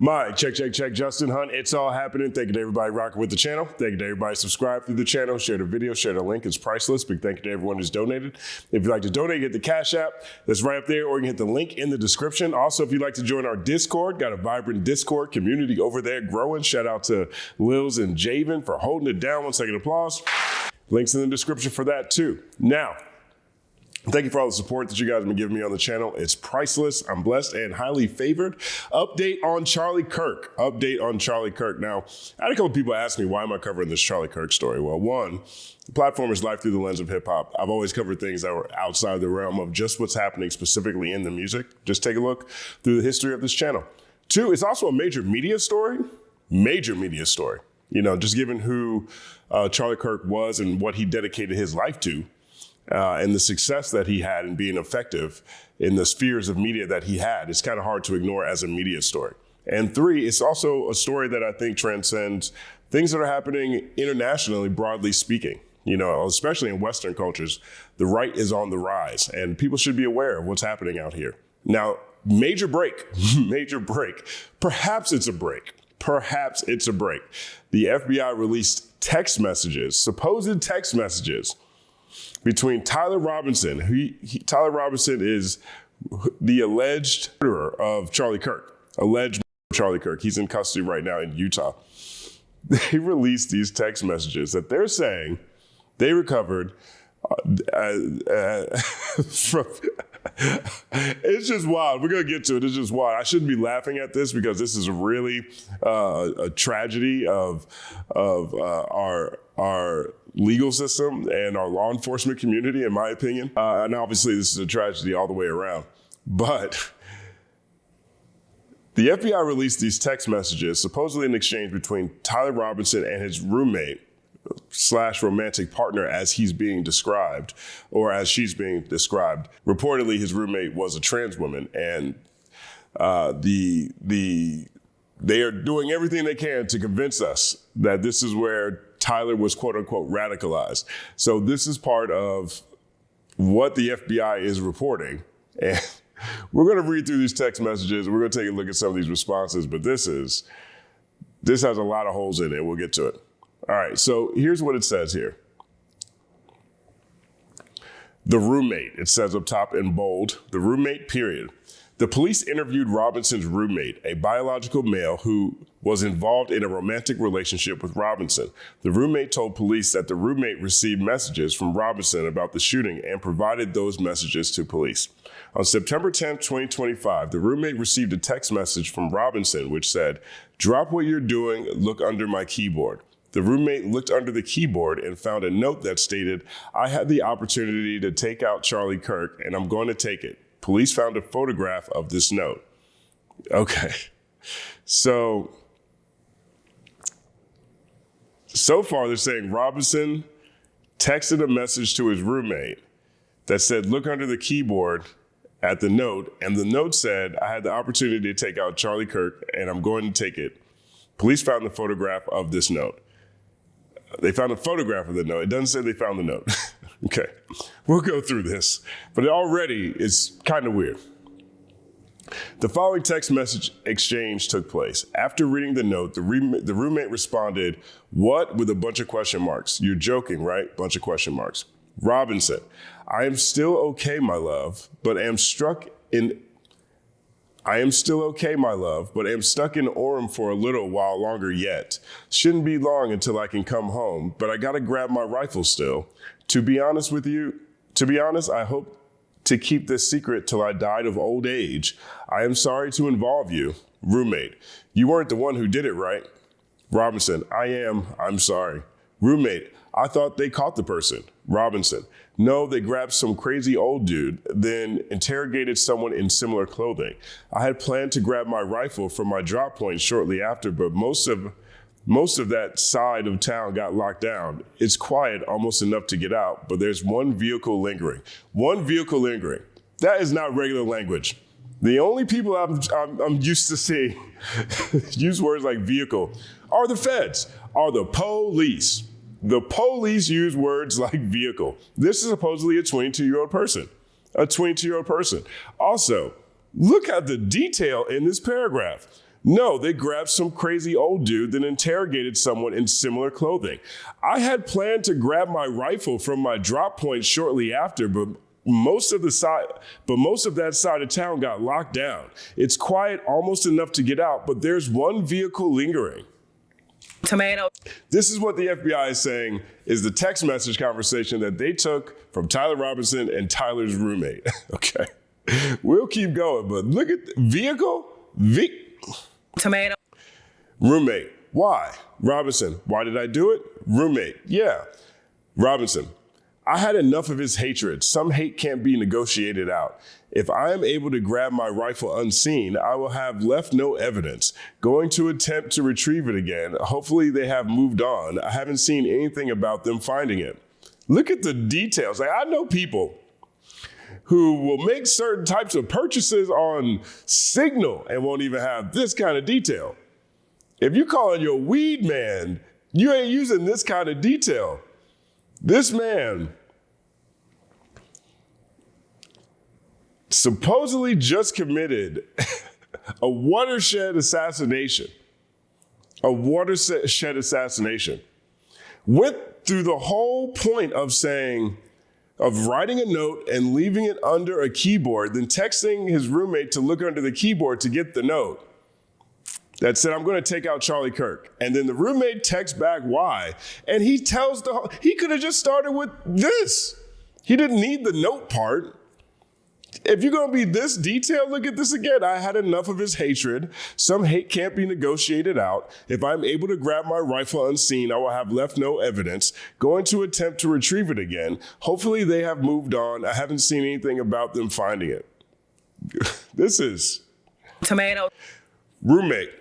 Mike, check. Justin Hunt. It's all happening. Thank you to everybody rocking with the channel. Thank you to everybody subscribe through the channel. Share the video, share the link. It's priceless. Big thank you to everyone who's donated. If you'd like to donate, hit the Cash App that's right up there, or you can hit the link in the description. Also, if you'd like to join our Discord, got a vibrant Discord community over there growing. Shout out to Lils and Javen for holding it down. 1 second applause. Links in the description for that too. Now, thank you for all the support that you guys have been giving me on the channel. It's priceless. I'm blessed and highly favored. Update on Charlie Kirk. Now, I had a couple people ask me, why am I covering this Charlie Kirk story? Well, one, the platform is life through the lens of hip hop. I've always covered things that were outside the realm of just what's happening specifically in the music. Just take a look through the history of this channel. Two, it's also a major media story. You know, just given who Charlie Kirk was and what he dedicated his life to. And the success that he had in being effective in the spheres of media that he had, it's kind of hard to ignore as a media story. And three, it's also a story that I think transcends things that are happening internationally, broadly speaking. You know, especially in Western cultures, the right is on the rise and people should be aware of what's happening out here. Now, major break. Perhaps it's a break. The FBI released supposed text messages, between Tyler Robinson. Tyler Robinson is the alleged murderer of Charlie Kirk. He's in custody right now in Utah. They released these text messages that they're saying they recovered from. It's just wild. We're going to get to it. It's just wild. I shouldn't be laughing at this because this is really a tragedy of our legal system and our law enforcement community, in my opinion. And obviously this is a tragedy all the way around. But the FBI released these text messages, supposedly an exchange between Tyler Robinson and his roommate / romantic partner, as he's being described, or as she's being described. Reportedly, his roommate was a trans woman, and they are doing everything they can to convince us that this is where Tyler was quote unquote radicalized. So this is part of what the FBI is reporting. And we're going to read through these text messages. We're going to take a look at some of these responses, but this has a lot of holes in it. We'll get to it. All right, so here's what it says here. The roommate, it says up top in bold, the roommate, period. The police interviewed Robinson's roommate, a biological male who was involved in a romantic relationship with Robinson. The roommate told police that the roommate received messages from Robinson about the shooting and provided those messages to police. On September 10, 2025, the roommate received a text message from Robinson which said, "Drop what you're doing, look under my keyboard." The roommate looked under the keyboard and found a note that stated, "I had the opportunity to take out Charlie Kirk and I'm going to take it." Police found a photograph of this note. Okay, so far they're saying Robinson texted a message to his roommate that said, "Look under the keyboard" at the note, and the note said, "I had the opportunity to take out Charlie Kirk and I'm going to take it." Police found the photograph of this note. They found a photograph of the note. It doesn't say they found the note. Okay, we'll go through this, but it already is kind of weird. The following text message exchange took place. After reading the note, the roommate responded, "What?" with a bunch of question marks. "You're joking, right?" Bunch of question marks. Robinson, "I am still okay, my love, but am stuck in Orem for a little while longer yet. Shouldn't be long until I can come home, but I gotta grab my rifle still. To be honest, I hope to keep this secret till I died of old age. I am sorry to involve you." Roommate, "You weren't the one who did it, right?" Robinson, "I am. I'm sorry." Roommate, "I thought they caught the person." Robinson, "No, they grabbed some crazy old dude, then interrogated someone in similar clothing. I had planned to grab my rifle from my drop point shortly after, but most of that side of town got locked down. It's quiet, almost enough to get out, but there's one vehicle lingering." One vehicle lingering. That is not regular language. The only people I'm used to seeing use words like vehicle are the feds, are the police. The police use words like vehicle. This is supposedly a 22-year-old person. Also, look at the detail in this paragraph. No, they grabbed some crazy old dude, then interrogated someone in similar clothing. I had planned to grab my rifle from my drop point shortly after, but most of that side of town got locked down. It's quiet, almost enough to get out, but there's one vehicle lingering. Tomato. This is what the FBI is saying is the text message conversation that they took from Tyler Robinson and Tyler's roommate. Okay. We'll keep going, but look at the vehicle. Tomato. Roommate. Why? Robinson. Why did I do it? Roommate. Yeah. Robinson. I had enough of his hatred. Some hate can't be negotiated out. If I am able to grab my rifle unseen, I will have left no evidence. Going to attempt to retrieve it again. Hopefully they have moved on. I haven't seen anything about them finding it. Look at the details. Like, I know people who will make certain types of purchases on Signal and won't even have this kind of detail. If you calling your weed man, you ain't using this kind of detail. This man supposedly just committed a watershed assassination. Went through the whole point of writing a note and leaving it under a keyboard, then texting his roommate to look under the keyboard to get the note that said, I'm going to take out Charlie Kirk. And then the roommate texts back why. And he tells he could have just started with this. He didn't need the note part. If you're going to be this detailed, look at this again. I had enough of his hatred. Some hate can't be negotiated out. If I'm able to grab my rifle unseen, I will have left no evidence. Going to attempt to retrieve it again. Hopefully they have moved on. I haven't seen anything about them finding it. This is... Tomato. Roommate.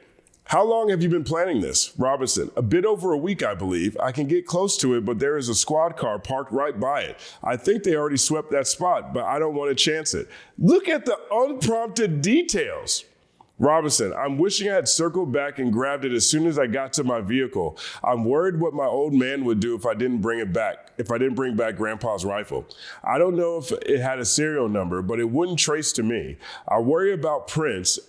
How long have you been planning this? Robinson, a bit over a week, I believe. I can get close to it, but there is a squad car parked right by it. I think they already swept that spot, but I don't want to chance it. Look at the unprompted details. Robinson, I'm wishing I had circled back and grabbed it as soon as I got to my vehicle. I'm worried what my old man would do if I didn't bring back Grandpa's rifle. I don't know if it had a serial number, but it wouldn't trace to me. I worry about prints.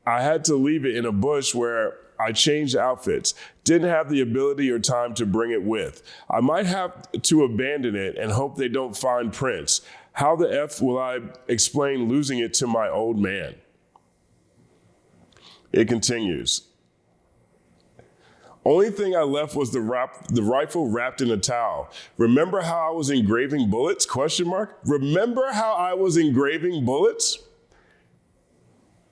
I had to leave it in a bush where I changed outfits. Didn't have the ability or time to bring it with. I might have to abandon it and hope they don't find prints. How the F will I explain losing it to my old man? It continues. Only thing I left was the rifle wrapped in a towel. Remember how I was engraving bullets? ? Remember how I was engraving bullets?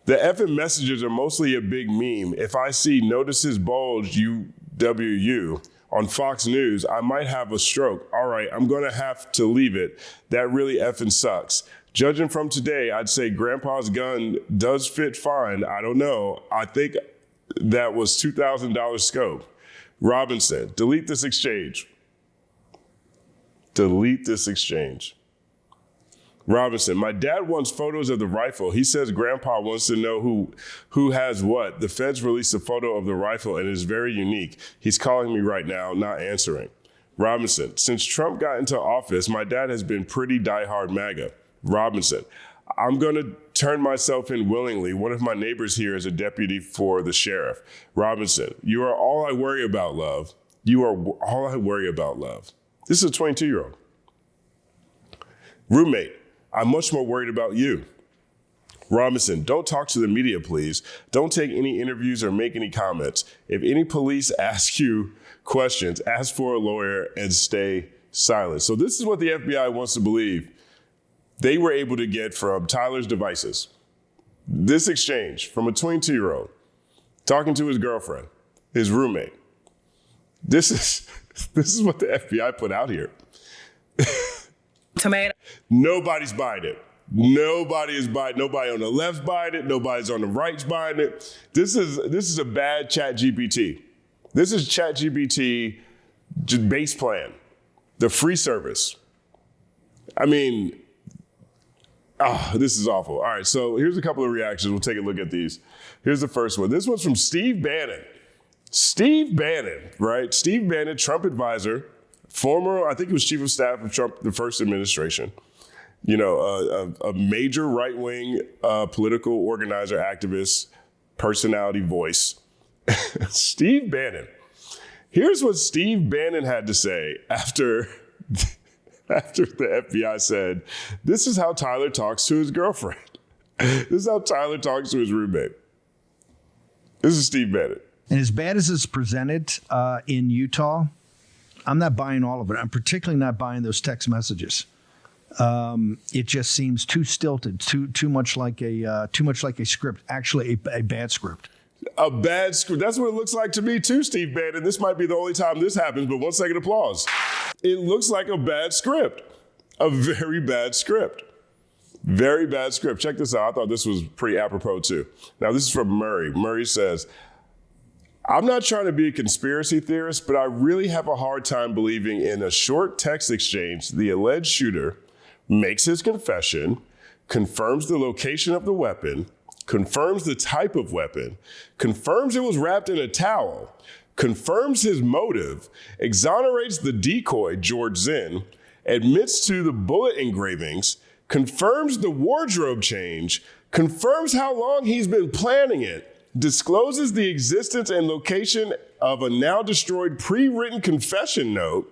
The effing messages are mostly a big meme. If I see notices bulge UWU on Fox News, I might have a stroke. All right, I'm going to have to leave it. That really effing sucks. Judging from today, I'd say Grandpa's gun does fit fine. I don't know. I think that was $2,000 scope. Robinson, delete this exchange. Delete this exchange. Robinson, my dad wants photos of the rifle. He says Grandpa wants to know who has what. The feds released a photo of the rifle and it is very unique. He's calling me right now, not answering. Robinson, since Trump got into office, my dad has been pretty diehard MAGA. Robinson, I'm going to turn myself in willingly. One of my neighbors here is a deputy for the sheriff. Robinson, you are all I worry about, love. You are all I worry about, love. This is a 22-year-old. Roommate, I'm much more worried about you. Robinson, don't talk to the media, please. Don't take any interviews or make any comments. If any police ask you questions, ask for a lawyer and stay silent. So this is what the FBI wants to believe they were able to get from Tyler's devices. This exchange from a 22-year-old talking to his girlfriend, his roommate. This is what the FBI put out here. Tomato. Nobody's buying it. Nobody is buying it. Nobody on the left's buying it. Nobody's on the right's buying it. This is a bad ChatGPT. This is ChatGPT base plan, the free service. I mean, this is awful. All right, so here's a couple of reactions. We'll take a look at these. Here's the first one. This one's from Steve Bannon. Steve Bannon, right? Steve Bannon, Trump advisor, former, I think he was chief of staff of Trump, the first administration. You know, a major right-wing political organizer, activist, personality voice, Steve Bannon. Here's what Steve Bannon had to say after the FBI said, this is how Tyler talks to his girlfriend. This is how Tyler talks to his roommate. This is Steve Bannon. And as bad as it's presented in Utah, I'm not buying all of it. I'm particularly not buying those text messages. It just seems too stilted, too much like a script. Actually, a bad script. A bad script. That's what it looks like to me too, Steve Bannon. This might be the only time this happens, but 1 second applause. It looks like a bad script. A very bad script. Very bad script. Check this out. I thought this was pretty apropos too. Now, this is from Murray. Murray says, I'm not trying to be a conspiracy theorist, but I really have a hard time believing in a short text exchange, the alleged shooter makes his confession, confirms the location of the weapon, confirms the type of weapon, confirms it was wrapped in a towel, confirms his motive, exonerates the decoy, George Zinn, admits to the bullet engravings, confirms the wardrobe change, confirms how long he's been planning it, discloses the existence and location of a now destroyed pre-written confession note,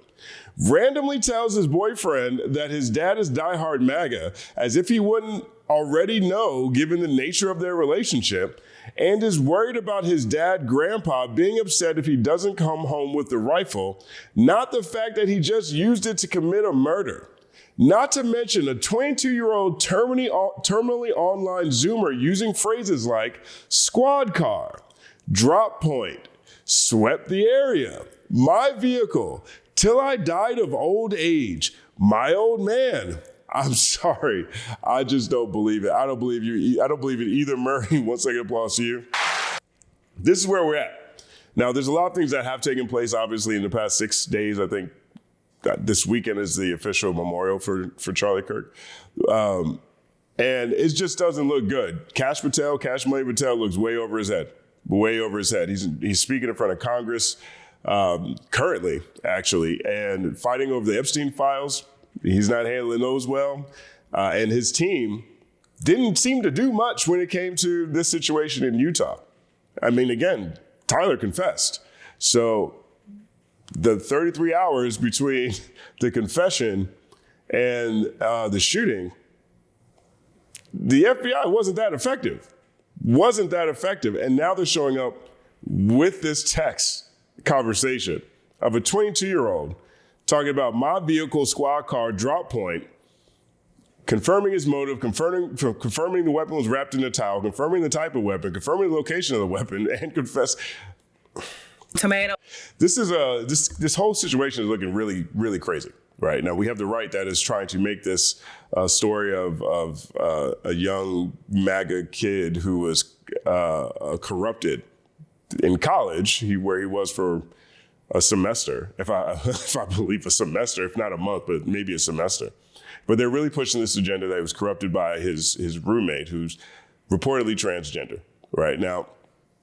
randomly tells his boyfriend that his dad is diehard MAGA, as if he wouldn't already know given the nature of their relationship, and is worried about his dad, grandpa, being upset if he doesn't come home with the rifle, not the fact that he just used it to commit a murder. Not to mention a 22-year-old terminally online Zoomer using phrases like squad car, drop point, swept the area, my vehicle, till I died of old age, my old man. I'm sorry. I just don't believe it. I don't believe you. I don't believe it either, Murray. 1 second applause to you. This is where we're at. Now, there's a lot of things that have taken place, obviously, in the past 6 days. I think this weekend is the official memorial for Charlie Kirk. And it just doesn't look good. Cash Money Patel looks way over his head. Way over his head. He's speaking in front of Congress currently, actually, and fighting over the Epstein files. He's not handling those well. And his team didn't seem to do much when it came to this situation in Utah. I mean, again, Tyler confessed. So the 33 hours between the confession and the shooting, the FBI wasn't that effective. And now they're showing up with this text conversation of a 22-year-old talking about my vehicle, squad car, drop point, confirming his motive, confirming the weapon was wrapped in a towel, confirming the type of weapon, confirming the location of the weapon, and confess. Tomato. This is this whole situation is looking really, really crazy. Right now, we have the right that is trying to make this story of a young MAGA kid who was corrupted in college, where he was for a semester, if I believe a semester, if not a month, but maybe a semester. But they're really pushing this agenda that he was corrupted by his roommate, who's reportedly transgender. Right now,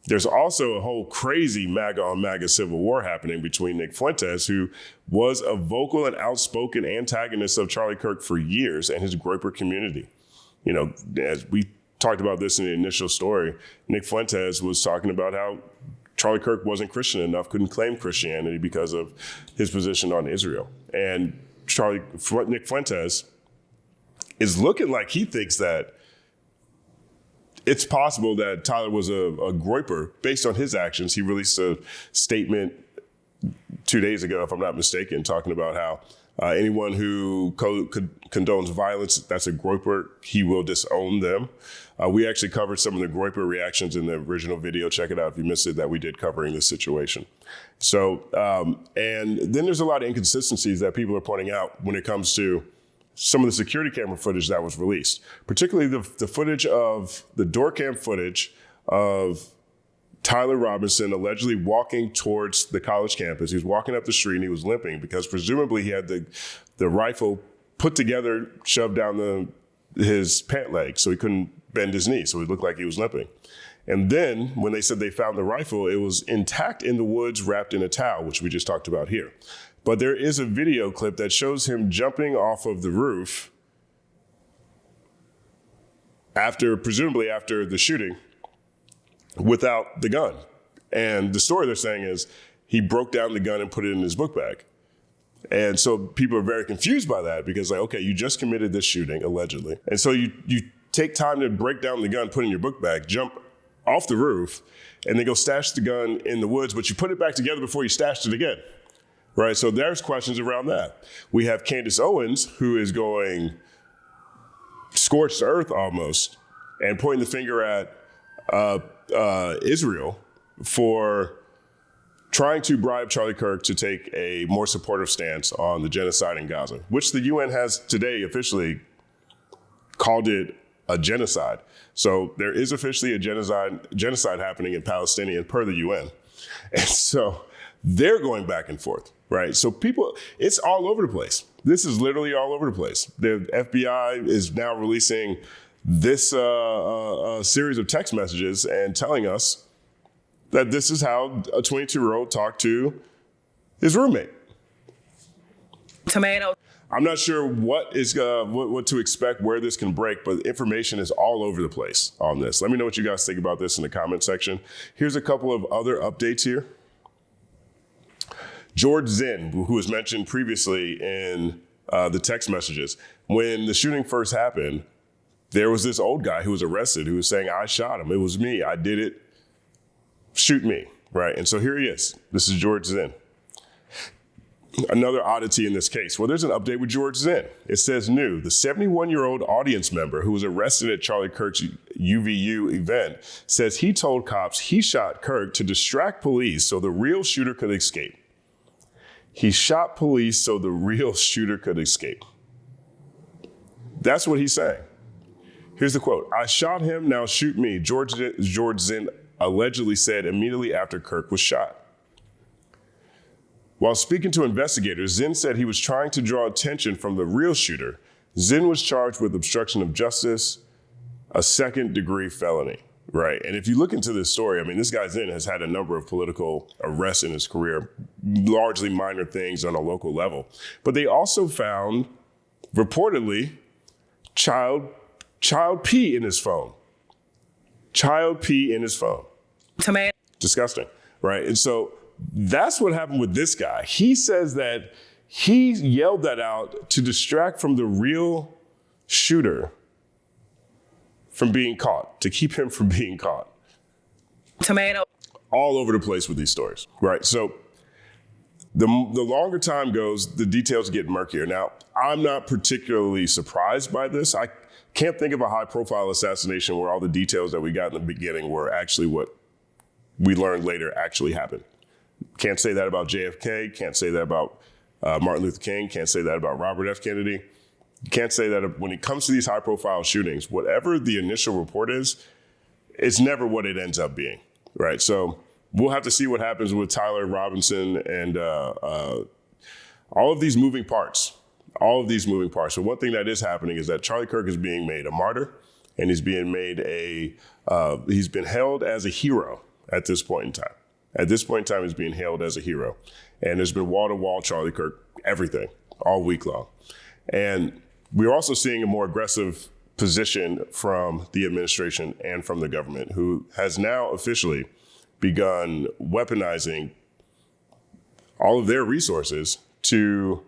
there's also a whole crazy MAGA on MAGA civil war happening between Nick Fuentes, who was a vocal and outspoken antagonist of Charlie Kirk for years, and his Groyper community. You know, as we talked about this in the initial story, Nick Fuentes was talking about how Charlie Kirk wasn't Christian enough, couldn't claim Christianity because of his position on Israel. And Nick Fuentes is looking like he thinks that it's possible that Tyler was a Groyper based on his actions. He released a statement 2 days ago, if I'm not mistaken, talking about how anyone who condones violence, that's a Groyper, he will disown them. We actually covered some of the Groyper reactions in the original video. Check it out if you missed it, that we did covering this situation. So, and then there's a lot of inconsistencies that people are pointing out when it comes to some of the security camera footage that was released, particularly the footage of the door cam footage of Tyler Robinson allegedly walking towards the college campus. He was walking up the street and he was limping because presumably he had the rifle put together, shoved down his pant leg, so he couldn't bend his knee, so it looked like he was limping. And then when they said they found the rifle, it was intact in the woods, wrapped in a towel, which we just talked about here. But there is a video clip that shows him jumping off of the roof presumably after the shooting, without the gun. And the story they're saying is he broke down the gun and put it in his book bag. And so people are very confused by that because, like, okay, you just committed this shooting, allegedly. And so you take time to break down the gun, put it in your book bag, jump off the roof, and then go stash the gun in the woods, but you put it back together before you stashed it again, right? So there's questions around that. We have Candace Owens, who is going scorched earth almost and pointing the finger at Israel for trying to bribe Charlie Kirk to take a more supportive stance on the genocide in Gaza, which the UN has today officially called it a genocide. So there is officially a genocide happening in Palestinian per the UN. And so they're going back and forth, right? So people, it's all over the place. This is literally all over the place. The FBI is now releasing this series of text messages and telling us that this is how a 22-year-old talked to his roommate. Tomato. I'm not sure what to expect, where this can break, but information is all over the place on this. Let me know what you guys think about this in the comment section. Here's a couple of other updates here. George Zinn, who was mentioned previously in the text messages, when the shooting first happened, there was this old guy who was arrested who was saying, I shot him. It was me. I did it. Shoot me, right? And so here he is. This is George Zinn. Another oddity in this case. Well, there's an update with George Zinn. It says new. The 71-year-old audience member who was arrested at Charlie Kirk's UVU event says he told cops he shot Kirk to distract police so the real shooter could escape. He shot police so the real shooter could escape. That's what he's saying. Here's the quote. I shot him, now shoot me, George Zinn allegedly said immediately after Kirk was shot. While speaking to investigators, Zinn said he was trying to draw attention from the real shooter. Zinn was charged with obstruction of justice, a second-degree felony, right? And if you look into this story, I mean, this guy Zinn has had a number of political arrests in his career, largely minor things on a local level. But they also found, reportedly, child pee in his phone. Child pee in his phone. Tomato. Disgusting, right? And so that's what happened with this guy. He says that he yelled that out to distract from the real shooter from being caught, to keep him from being caught. Tomato. All over the place with these stories, right? So the longer time goes, the details get murkier. Now, I'm not particularly surprised by this. I can't think of a high-profile assassination where all the details that we got in the beginning were actually what we learned later actually happened. Can't say that about JFK. Can't say that about Martin Luther King. Can't say that about Robert F. Kennedy. You can't say that when it comes to these high-profile shootings, whatever the initial report is, it's never what it ends up being, right? So we'll have to see what happens with Tyler Robinson and all of these moving parts. All of these moving parts. So one thing that is happening is that Charlie Kirk is being made a martyr, and he's being made he's been hailed as a hero at this point in time. At this point in time, he's being hailed as a hero. And there's been wall-to-wall Charlie Kirk, everything, all week long. And we're also seeing a more aggressive position from the administration and from the government, who has now officially begun weaponizing all of their resources to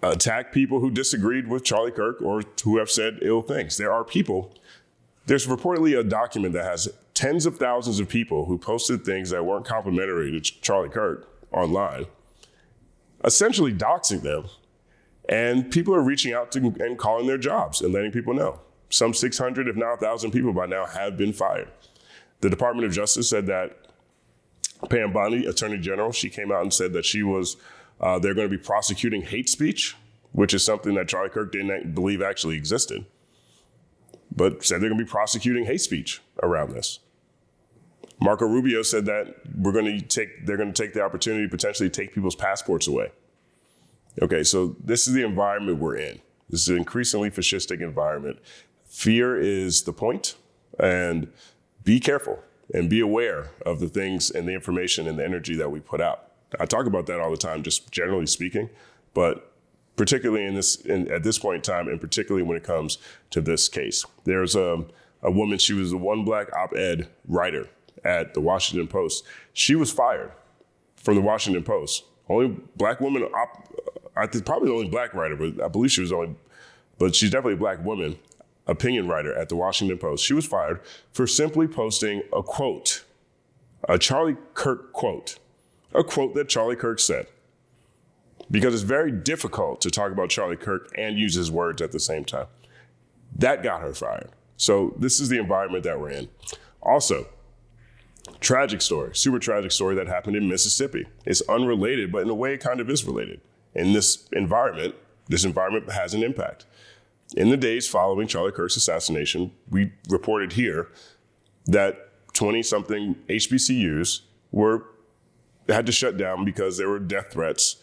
attack people who disagreed with Charlie Kirk or who have said ill things. There's reportedly a document that has tens of thousands of people who posted things that weren't complimentary to Charlie Kirk online, essentially doxing them. And people are reaching out to and calling their jobs and letting people know. Some 600, if not 1,000 people by now have been fired. The Department of Justice said that Pam Bondi, Attorney General, she came out and said that they're going to be prosecuting hate speech, which is something that Charlie Kirk didn't believe actually existed, but said they're going to be prosecuting hate speech around this. Marco Rubio said that they're going to take the opportunity to potentially take people's passports away. Okay, so this is the environment we're in. This is an increasingly fascistic environment. Fear is the point, and be careful and be aware of the things and the information and the energy that we put out. I talk about that all the time, just generally speaking, but particularly at this point in time, and particularly when it comes to this case. There's a a woman. She was the one black op-ed writer at the Washington Post. She was fired from the Washington Post. Only black woman, I think probably the only black writer, but I believe but she's definitely a black woman, opinion writer at the Washington Post. She was fired for simply posting a quote, a Charlie Kirk quote, a quote that Charlie Kirk said. Because it's very difficult to talk about Charlie Kirk and use his words at the same time. That got her fired. So this is the environment that we're in. Also, tragic story, super tragic story that happened in Mississippi. It's unrelated, but in a way it kind of is related. In this environment has an impact. In the days following Charlie Kirk's assassination, we reported here that 20-something HBCUs had to shut down because there were death threats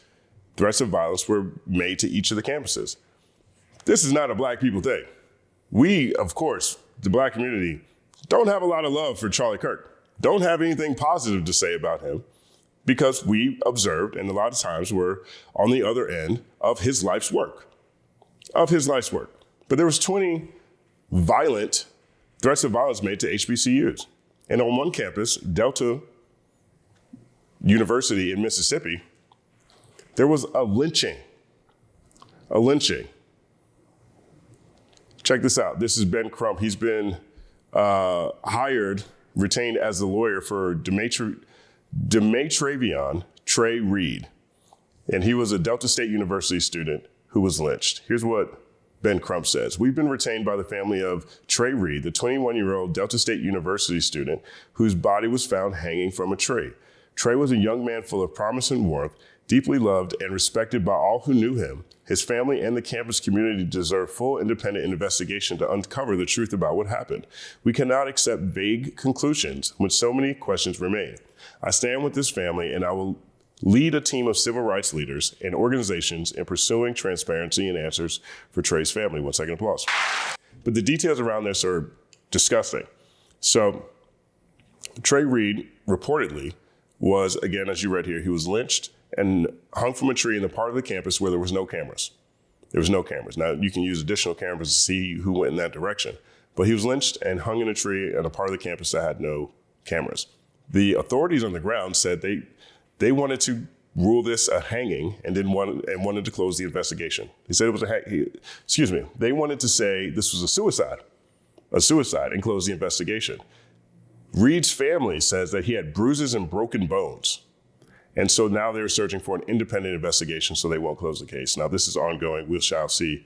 of violence were made to each of the campuses. This is not a black people thing. We, of course, the black community, don't have a lot of love for Charlie Kirk. Don't have anything positive to say about him because we observed, and a lot of times we're on the other end of his life's work. But there was 20 violent threats of violence made to HBCUs. And on one campus, Delta University in Mississippi, there was a lynching. Check this out. This is Ben Crump. He's been retained as the lawyer for Demetravion Trey Reed. And he was a Delta State University student who was lynched. Here's what Ben Crump says. We've been retained by the family of Trey Reed, the 21-year-old Delta State University student whose body was found hanging from a tree. Trey was a young man full of promise and warmth, deeply loved and respected by all who knew him. His family and the campus community deserve full independent investigation to uncover the truth about what happened. We cannot accept vague conclusions when so many questions remain. I stand with this family and I will lead a team of civil rights leaders and organizations in pursuing transparency and answers for Trey's family. 1 second applause. But the details around this are disgusting. So Trey Reed reportedly was, again, as you read here, he was lynched and hung from a tree in the part of the campus where there was no cameras. Now, you can use additional cameras to see who went in that direction. But he was lynched and hung in a tree in a part of the campus that had no cameras. The authorities on the ground said they wanted to rule this a hanging and wanted to close the investigation. They said it was they wanted to say this was a suicide and close the investigation. Reed's family says that he had bruises and broken bones. And so now they're searching for an independent investigation so they won't close the case. Now, this is ongoing. We shall see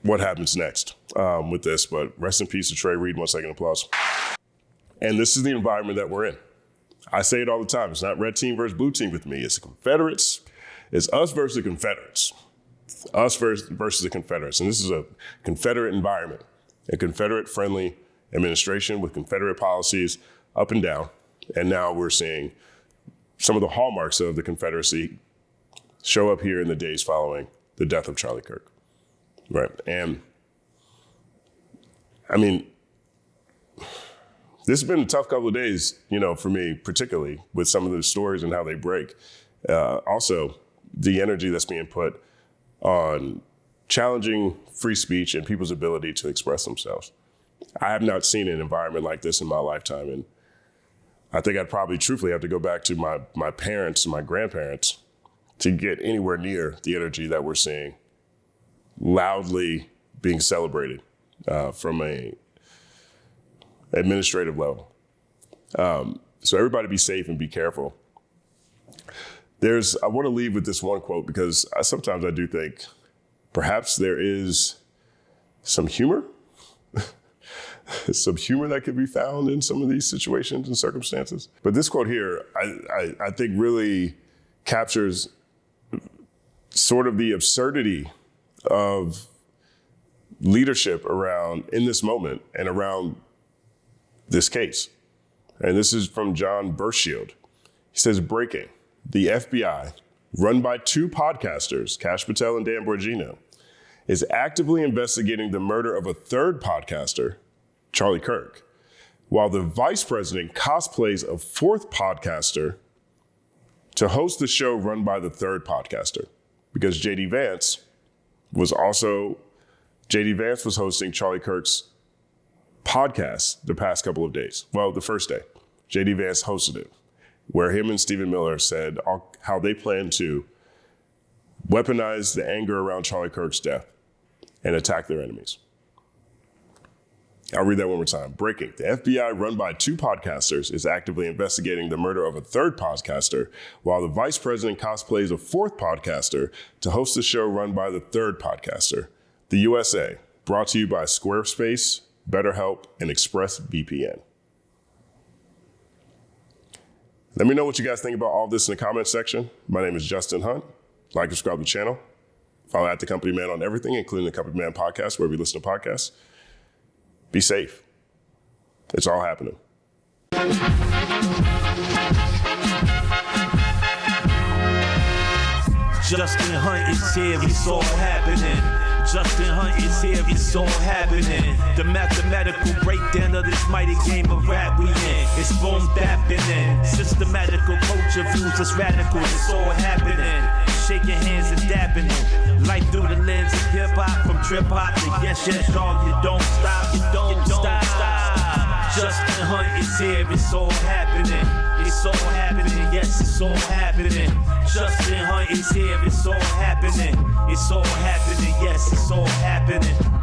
what happens next with this. But rest in peace to Trey Reed. 1 second applause. And this is the environment that we're in. I say it all the time. It's not red team versus blue team with me. It's the Confederates. It's us versus the Confederates. Us versus the Confederates. And this is a Confederate environment, a Confederate-friendly administration with Confederate policies up and down. And now we're seeing some of the hallmarks of the Confederacy show up here in the days following the death of Charlie Kirk. Right. And I mean, this has been a tough couple of days, for me, particularly with some of the stories and how they break. Also, the energy that's being put on challenging free speech and people's ability to express themselves. I have not seen an environment like this in my lifetime. And I think I'd probably truthfully have to go back to my parents and my grandparents to get anywhere near the energy that we're seeing loudly being celebrated from a administrative level. So everybody be safe and be careful. I want to leave with this one quote because sometimes I do think perhaps there is some humor that could be found in some of these situations and circumstances. But this quote here, I think really captures sort of the absurdity of leadership in this moment and around this case. And this is from John Burshield. He says, breaking, the FBI, run by two podcasters, Kash Patel and Dan Bongino, is actively investigating the murder of a third podcaster, Charlie Kirk, while the vice president cosplays a fourth podcaster to host the show run by the third podcaster. Because JD Vance was hosting Charlie Kirk's podcast the past couple of days. Well, the first day, J.D. Vance hosted it, where him and Stephen Miller said how they plan to weaponize the anger around Charlie Kirk's death and attack their enemies. I'll read that one more time. Breaking. The FBI, run by 2 podcasters, is actively investigating the murder of a 3rd podcaster, while the vice president cosplays a 4th podcaster to host a show run by the 3rd podcaster. The USA, brought to you by Squarespace, BetterHelp, and ExpressVPN. Let me know what you guys think about all this in the comments section. My name is Justin Hunt. Like and subscribe to the channel. Follow at The Company Man on everything, including The Company Man podcast, wherever you listen to podcasts. Be safe. It's all happening. Justin Hunt is here, it's all happening. Justin Hunt is here, it's all happening. The mathematical breakdown of this mighty game of rap we in. It's boom bapping. Systematical culture views us radical, it's all happening. Shaking hands and dabbing them. Life through the lens of hip hop, from trip hop to yes, y'all, you don't stop, you don't stop. Justin Hunt is here, it's all happening. It's all happening, yes, it's all happening. Justin Hunt is here, it's all happening. It's all happening, yes, it's all happening.